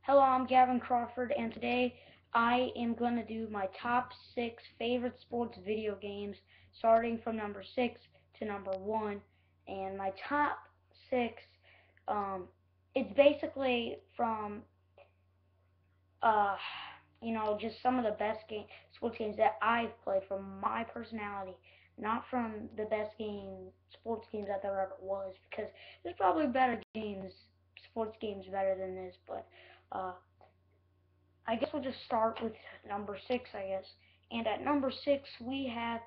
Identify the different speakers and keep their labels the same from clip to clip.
Speaker 1: Hello, I'm Gavin Crawford, and today I am going to do my top 6 favorite sports video games, starting from number 6 to number 1. And my top 6, um, it's basically from, uh, just some of the best sports games that I've played from my personality, not from the best sports games that there ever was, because there's probably better sports games better than this, but. I guess we'll just start with number 6, I guess. And at number 6, we have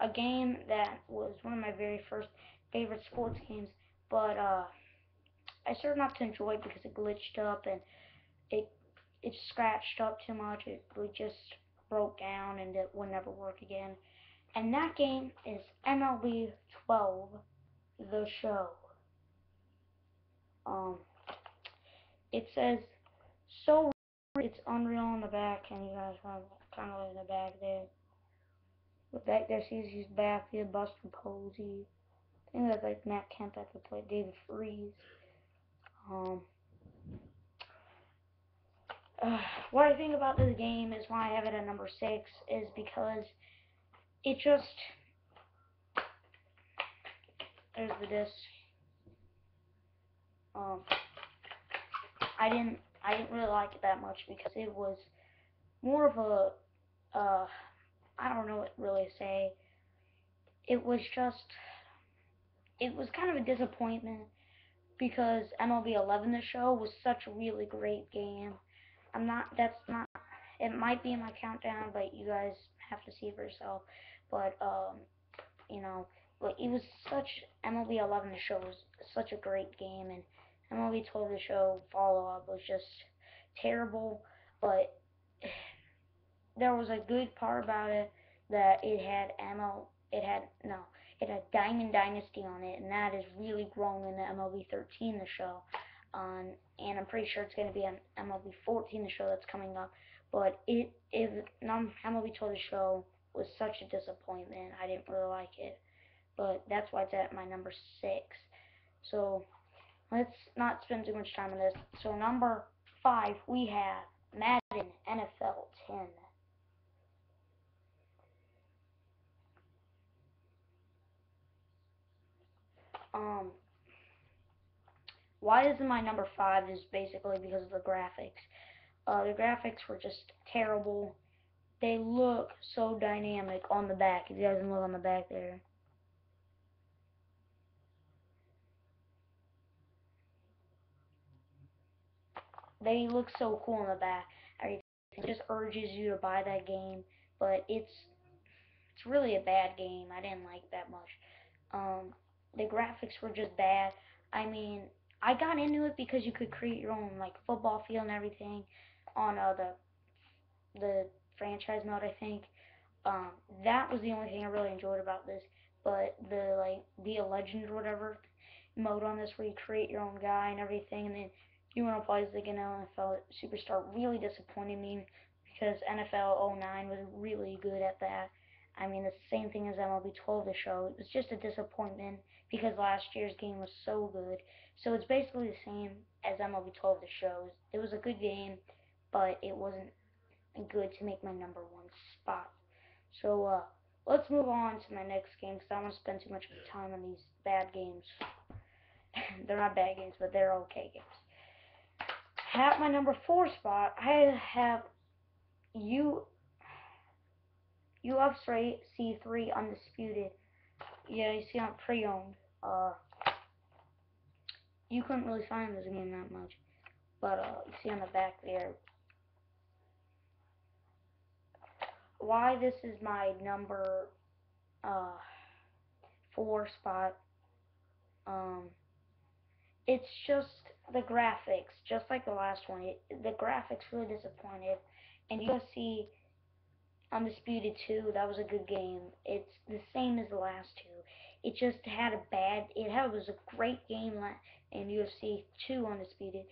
Speaker 1: a game that was one of my very first favorite sports games, but I started not to enjoy it because it glitched up and it it scratched up too much. It would just broke down and it would never work again. And that game is MLB 12, The Show. Um, it says so. It's unreal on the back, and you guys have kind of like in the back there. But back there, sees he's back here, Buster Posey. I think that's like Matt Kemp at the plate, David Freese. Um, uh, what I think about this game is why I have it at number 6 is because it just there's the disc. Um, I didn't really like it that much because it was more of a I don't know what to really say. It was just it was kind of a disappointment because MLB 11 The Show was such a really great game. That's not, it might be in my countdown, but you guys have to see it for yourself. But, you know, but it was MLB 11 The Show was such a great game, and MLB 12 The Show follow up was just terrible, but there was a good part about it that it had Diamond Dynasty on it, and that is really grown in the MLB 13 The Show. And I'm pretty sure it's going to be on MLB 14 The Show that's coming up. But MLB 12 The Show was such a disappointment. I didn't really like it, but that's why it's at my number 6. So let's not spend too much time on this. So number 5 we have Madden NFL 10. Um, why is it my number 5 is basically because of the graphics. The graphics were just terrible. They look so dynamic on the back. If you guys can look on the back there. They look so cool on the back. Everything just urges you to buy that game, but it's really a bad game. I didn't like that much. The graphics were just bad. I mean, I got into it because you could create your own like football field and everything on the franchise mode, I think. Um, that was the only thing I really enjoyed about this. But the like be a legend or whatever mode on this where you create your own guy and everything, and then you want to play as like an NFL superstar really disappointed me because NFL '09 was really good at that. I mean, the same thing as MLB 12 The Show. It was just a disappointment because last year's game was so good. So it's basically the same as MLB 12 The Show. It was a good game, but it wasn't good to make my number 1 spot. So let's move on to my next game because I don't want to spend too much time on these bad games. They're not bad games, but they're okay games. At my number 4 spot, I have U UFC 3 Undisputed. Yeah, you see I'm pre-owned. You couldn't really find this game that much, but you see on the back there why this is my number uh, 4 spot. Um, it's just the graphics, just like the last one. The graphics really disappointed, and UFC Undisputed 2, that was a good game. It's the same as the last two. It just had it was a great game in UFC 2 Undisputed,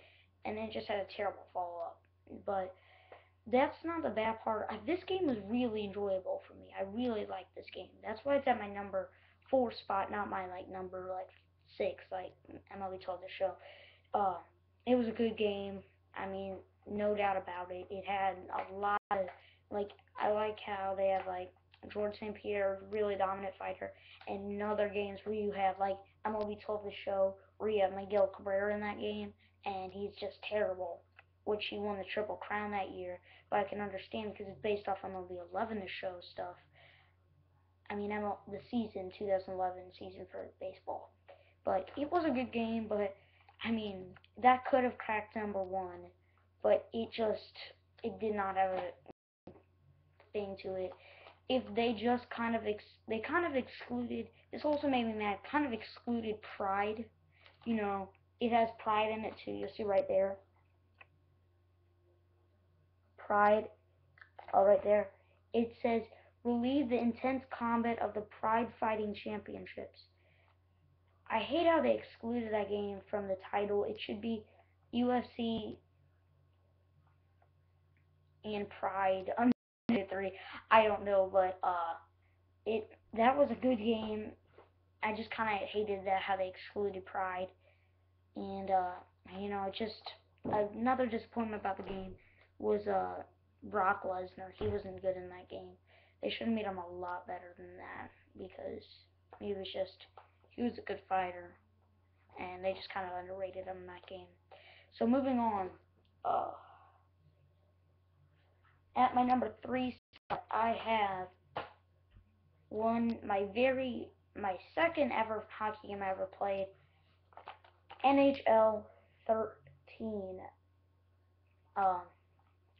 Speaker 1: and then it just had a terrible follow up. But that's not the bad part. This game was really enjoyable for me. I really liked this game. That's why it's at my number 4 spot, not my like number like 6, like MLB 12 The Show. Uh, it was a good game. I mean, no doubt about it. It had a lot of, like, I like how they have, like, George St. Pierre, really dominant fighter, and in other games where you have, like, MLB 12 The Show, where you have Miguel Cabrera in that game, and he's just terrible, which he won the Triple Crown that year. But I can understand because it's based off MLB 11 The Show stuff. I mean, the season, 2011 season for baseball. But it was a good game, but I mean, that could have cracked number one, but it did not have a thing to it. If they just they kind of excluded, this also made me mad, kind of excluded Pride. You know, it has Pride in it too. You'll see right there. Pride, oh, right there. It says, relieve the intense combat of the Pride Fighting Championships. I hate how they excluded that game from the title. It should be UFC and Pride under three. I don't know, but it that was a good game. I just kind of hated that how they excluded Pride, and just another disappointment about the game was Brock Lesnar. He wasn't good in that game. They should have made him a lot better than that because he was just he was a good fighter, and they just kind of underrated him in that game. So moving on, uh, at my number three spot, I have my second ever hockey game I ever played, NHL 13. Um,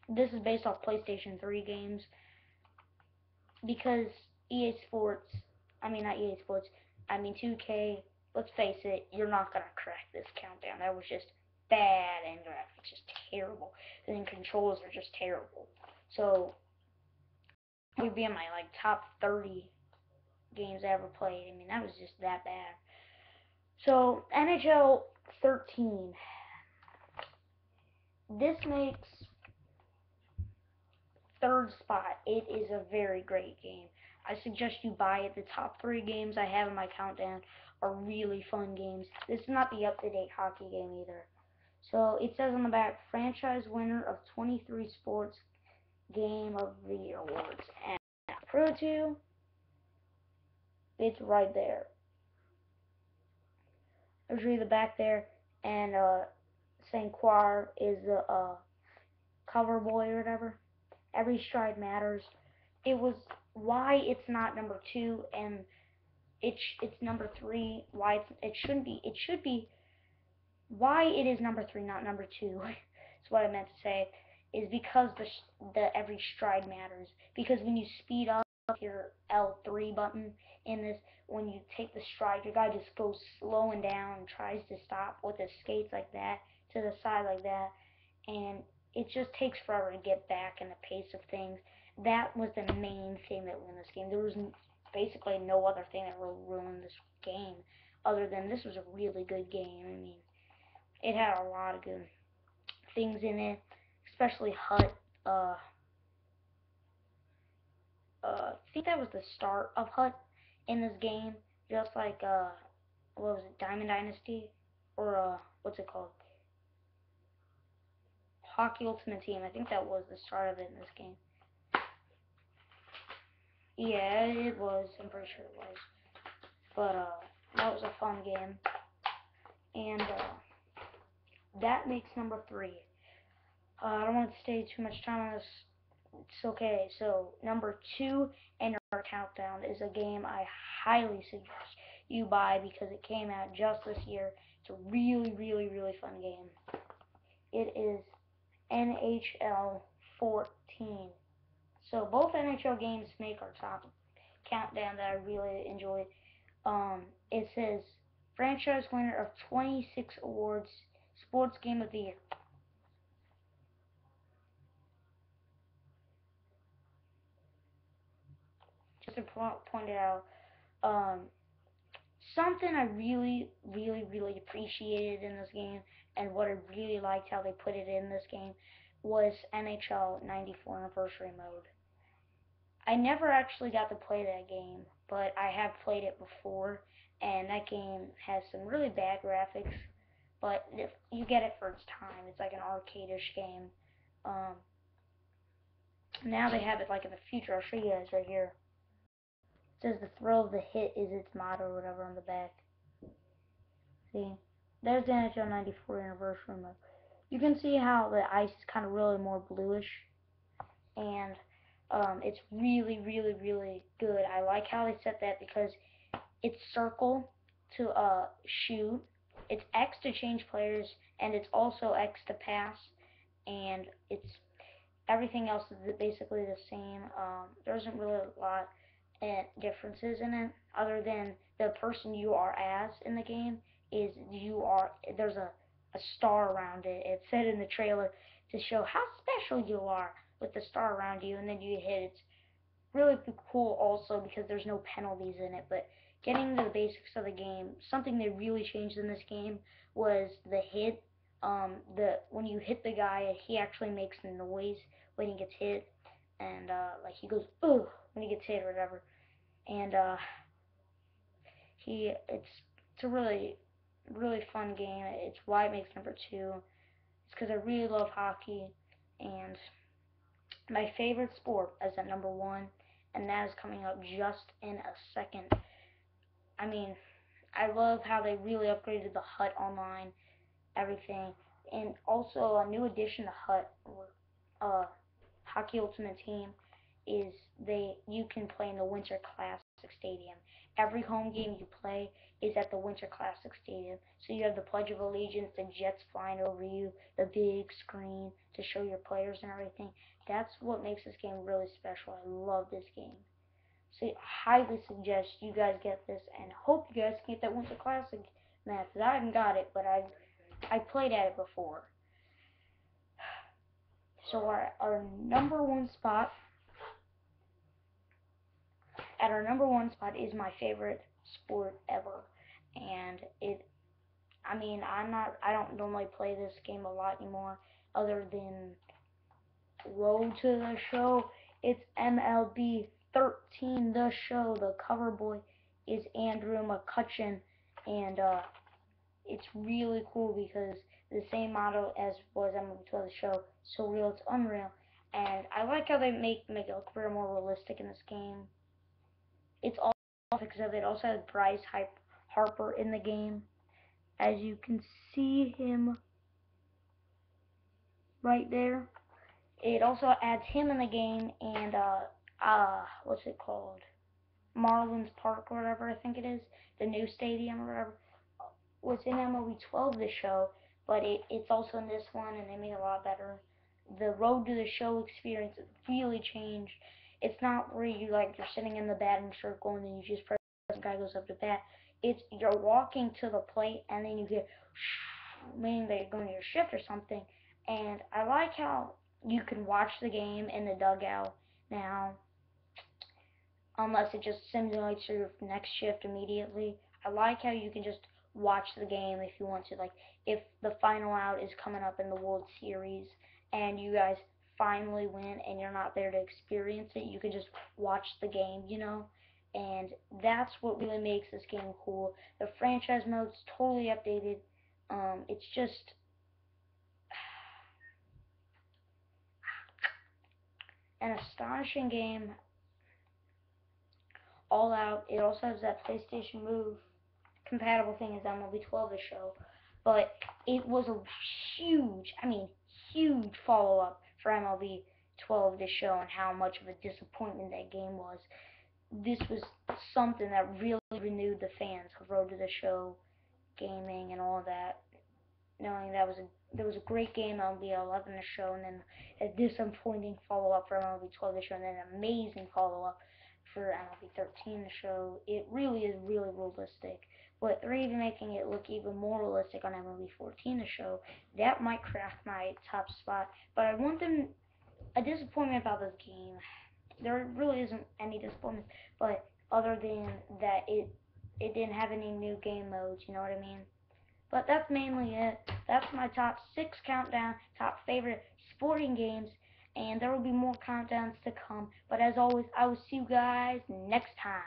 Speaker 1: this is based off PlayStation 3 games because EA Sports, I mean not EA Sports, I mean 2K. Let's face it, you're not gonna crack this countdown. That was just bad and graphics just terrible. And then controls are just terrible. So would be in my like top 30 games I ever played. I mean, that was just that bad. So NHL 13. This makes third spot. It is a very great game. I suggest you buy it. The top three games I have in my countdown are really fun games. This is not the up-to-date hockey game either. So it says on the back, franchise winner of 23 Sports Game of the Year awards. And Pro 2, it's right there. There's really the back there, and St. Croix is the cover boy or whatever. Every stride matters. It was why it's not number two and it's number three. Why it shouldn't be. It should be why it is number three, not number two. That's what I meant to say. Is because the every stride matters. Because when you speed up your L3 button in this, when you take the stride, your guy just goes slowing down and tries to stop with his skates like that to the side like that, and it just takes forever to get back in the pace of things. That was the main thing that ruined this game. There was basically no other thing that ruined this game other than this was a really good game. I mean, it had a lot of good things in it, especially Hut. I think that was the start of Hut in this game, just like what was it, Diamond Dynasty, or what's it called, Hockey Ultimate Team. I think that was the start of it in this game. Yeah, it was. I'm pretty sure it was. But that was a fun game, and that makes number three. I don't want to stay too much time on this. It's okay. So number two in our countdown is a game I highly suggest you buy because it came out just this year. It's a really, really, really fun game. It is NHL 14. So both NHL games make our top countdown that I really enjoyed. It says franchise winner of 26 awards, sports game of the year. Just to point it out, um, something I really, really, really appreciated in this game, and what I really liked how they put it in this game, was NHL 94 Anniversary Mode. I never actually got to play that game, but I have played it before, and that game has some really bad graphics, but if you get it for its time. It's like an arcade-ish game. Um, Now they have it like in the future. I'll show you guys right here. It says the thrill of the hit is its motto or whatever on the back. See? There's the NHL 94 anniversary mode. You can see how the ice is kind of really more bluish. And it's really, really, really good. I like how they set that because it's circle to shoot, it's X to change players, and it's also X to pass, and it's everything else is basically the same. There isn't really a lot of differences in it, other than the person you are as in the game is there's a star around it. It said in the trailer to show how special you are with the star around you, and then you hit. It's really cool also because there's no penalties in it. But getting into the basics of the game, something they really changed in this game was the hit. When you hit the guy, he actually makes a noise when he gets hit, and like he goes ugh when he gets hit or whatever. And it's a really really fun game. It's why it makes number 2. It's because I really love hockey, and my favorite sport is at number 1, and that is coming up just in a second. I mean, I love how they really upgraded the HUT online, everything, and also a new addition to HUT, uh, Hockey Ultimate Team, is you can play in the Winter Classic Stadium. Every home game you play is at the Winter Classic Stadium. So you have the Pledge of Allegiance, the jets flying over you, the big screen to show your players and everything. That's what makes this game really special. I love this game. So I highly suggest you guys get this, and hope you guys can get that Winter Classic map, because I haven't got it, but I played at it before. So our number 1 spot, at our number 1 spot is my favorite sport ever, and I mean, I don't normally play this game a lot anymore, other than Road to the Show. It's MLB 13, The Show. The cover boy is Andrew McCutchen, and it's really cool because the same motto as was MLB 12, The Show. So real, it's unreal. And I like how they make it look very more realistic in this game. It's all because of it. Also has Bryce Harper in the game, as you can see him right there. It also adds him in the game, and what's it called? Marlins Park or whatever I think it is, the new stadium or whatever, was in MLB 12, The Show, but it's also in this one, and they made it a lot better. The Road to the Show experience really changed. It's not where you're sitting in the batting circle and then you just press the guy goes up to bat. It's you're walking to the plate and then you get meaning that you're going to your shift or something. And I like how you can watch the game in the dugout now, unless it just simulates your next shift immediately. I like how you can just watch the game if you want to. Like, if the final out is coming up in the World Series and you guys finally win and you're not there to experience it, you can just watch the game, you know? And that's what really makes this game cool. The franchise mode's totally updated. It's just an astonishing game, all out. It also has that PlayStation Move compatible thing as MLB 12, The Show, but it was a huge, I mean, huge follow-up for MLB 12, The Show, and how much of a disappointment that game was. This was something that really renewed the fans of Road to the Show gaming and all that, knowing there was a great game MLB 11, The Show, and then a disappointing follow-up for MLB 12, The Show, and then an amazing follow-up for MLB 13, The Show. It really is really realistic, but they're even making it look even more realistic on MLB 14, The Show. That might crack my top spot, but I want them a disappointment about this game. There really isn't any disappointment, but other than that, it didn't have any new game modes. You know what I mean? But that's mainly it. That's my top 6 countdown, top favorite sporting games, and there will be more countdowns to come. But as always, I will see you guys next time.